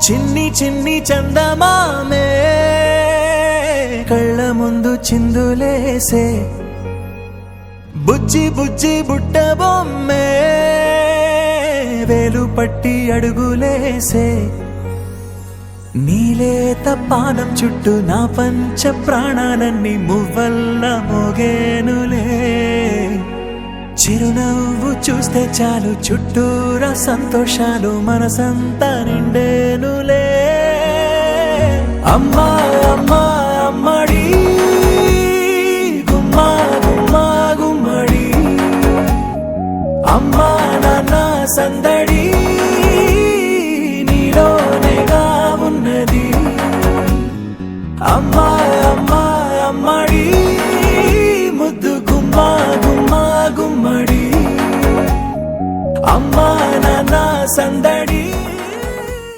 చిన్ని చిన్ని చందమామే కళ్ళ ముందు చిందులేసే బుజ్జి బుజ్జి బుట్ట బొమ్మే వేలు పట్టి అడుగులేసే నీలేత పానం చుట్టూ నా పంచ ప్రాణాలన్నీ మువ్వల్ల మోగేనులే చిరునవ్వు చూస్తే చాలు చుట్టూరా సంతోషాలు మనసంతా నిండేనులే అమ్మా అమ్మా అమ్మడి గుమ్మా గుమ్మా గుమ్మడి అమ్మా నాన్న సందడి నీలోనేగా ఉన్నది అమ్మా అమ్మా అమ్మడి ముద్దు గుమ్మా గుమ్మా గుమ్మడి అమ్మా నాన్న సందడి